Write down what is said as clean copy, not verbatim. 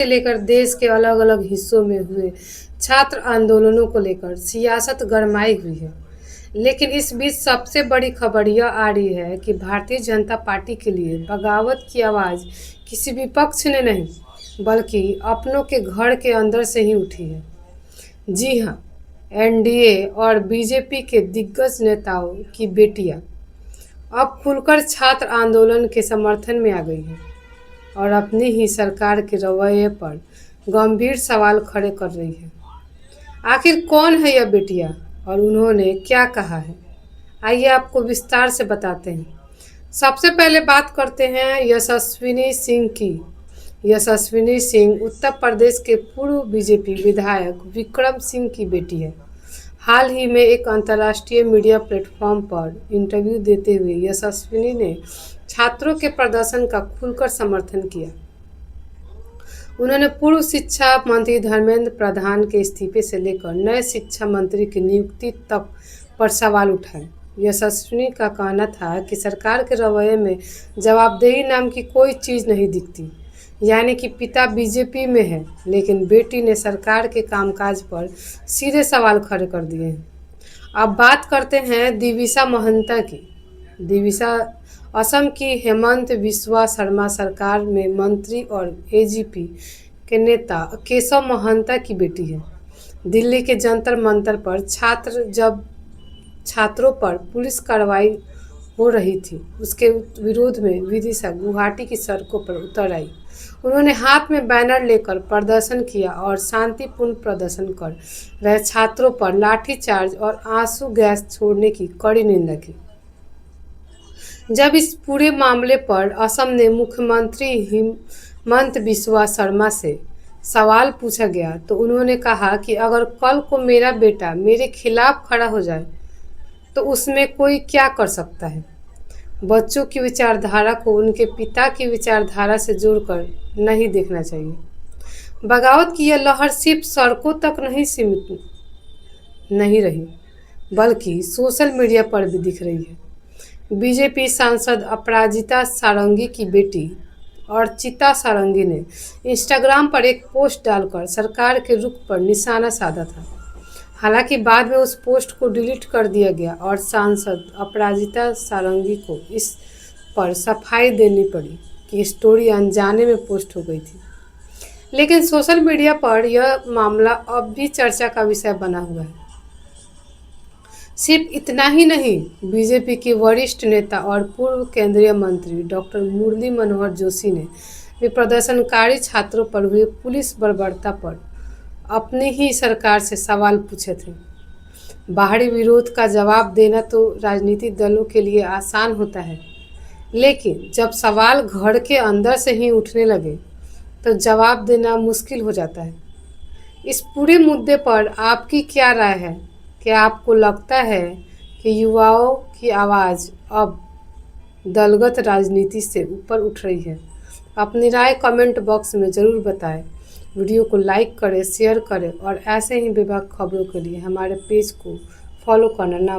से लेकर देश के अलग अलग हिस्सों में हुए छात्र आंदोलनों को लेकर सियासत गरमाई हुई है। लेकिन इस बीच सबसे बड़ी खबर यह आ रही है कि भारतीय जनता पार्टी के लिए बगावत की आवाज़ किसी विपक्ष ने नहीं बल्कि अपनों के घर के अंदर से ही उठी है। जी हाँ, एनडीए और बीजेपी के दिग्गज नेताओं की बेटियां अब खुलकर छात्र आंदोलन के समर्थन में आ गई हैं और अपनी ही सरकार के रवैये पर गंभीर सवाल खड़े कर रही है। आखिर कौन है यह बेटियां और उन्होंने क्या कहा है? आइए आपको विस्तार से बताते हैं। सबसे पहले बात करते हैं यशस्विनी सिंह की। यशस्विनी सिंह उत्तर प्रदेश के पूर्व बीजेपी विधायक विक्रम सिंह की बेटी है। हाल ही में एक अंतर्राष्ट्रीय मीडिया प्लेटफॉर्म पर इंटरव्यू देते हुए यशस्विनी ने छात्रों के प्रदर्शन का खुलकर समर्थन किया। उन्होंने पूर्व शिक्षा मंत्री धर्मेंद्र प्रधान के इस्तीफे से लेकर नए शिक्षा मंत्री की नियुक्ति तक पर सवाल उठाए। यशस्विनी का कहना था कि सरकार के रवैये में जवाबदेही नाम की कोई चीज़ नहीं दिखती, यानी कि पिता बीजेपी में है लेकिन बेटी ने सरकार के कामकाज पर सीधे सवाल खड़े कर दिए हैं। अब बात करते हैं दिविसा महंता की। दिविसा असम की हेमंत बिस्वा शर्मा सरकार में मंत्री और एजीपी के नेता केशव महंता की बेटी है। दिल्ली के जंतर मंतर पर छात्रों पर पुलिस कार्रवाई हो रही थी, उसके विरोध में विदिशा गुवाहाटी की सड़कों पर उतर आई। उन्होंने हाथ में बैनर लेकर प्रदर्शन किया और शांतिपूर्ण प्रदर्शन कर रहे छात्रों पर लाठीचार्ज और आंसू गैस छोड़ने की कड़ी निंदा की। जब इस पूरे मामले पर असम ने मुख्यमंत्री हेमंत बिस्वा शर्मा से सवाल पूछा गया तो उन्होंने कहा कि अगर कल को मेरा बेटा मेरे खिलाफ खड़ा हो जाए तो उसमें कोई क्या कर सकता है। बच्चों की विचारधारा को उनके पिता की विचारधारा से जोड़कर नहीं देखना चाहिए। बगावत की यह लहर सिर्फ सड़कों तक नहीं सीमित नहीं रही बल्कि सोशल मीडिया पर भी दिख रही है। बीजेपी सांसद अपराजिता सारंगी की बेटी अर्चिता सारंगी ने इंस्टाग्राम पर एक पोस्ट डालकर सरकार के रुख पर निशाना साधा था। हालांकि बाद में उस पोस्ट को डिलीट कर दिया गया और सांसद अपराजिता सारंगी को इस पर सफाई देनी पड़ी कि स्टोरी अनजाने में पोस्ट हो गई थी। लेकिन सोशल मीडिया पर यह मामला अब भी चर्चा का विषय बना हुआ है। सिर्फ इतना ही नहीं, बीजेपी के वरिष्ठ नेता और पूर्व केंद्रीय मंत्री डॉक्टर मुरली मनोहर जोशी ने भी प्रदर्शनकारी छात्रों पर हुए पुलिस बर्बरता पर अपनी ही सरकार से सवाल पूछे थे। बाहरी विरोध का जवाब देना तो राजनीतिक दलों के लिए आसान होता है, लेकिन जब सवाल घर के अंदर से ही उठने लगे तो जवाब देना मुश्किल हो जाता है। इस पूरे मुद्दे पर आपकी क्या राय है? क्या आपको लगता है कि युवाओं की आवाज़ अब दलगत राजनीति से ऊपर उठ रही है? अपनी राय कमेंट बॉक्स में ज़रूर बताएं। वीडियो को लाइक करें, शेयर करें और ऐसे ही बेबाक खबरों के लिए हमारे पेज को फॉलो करना ना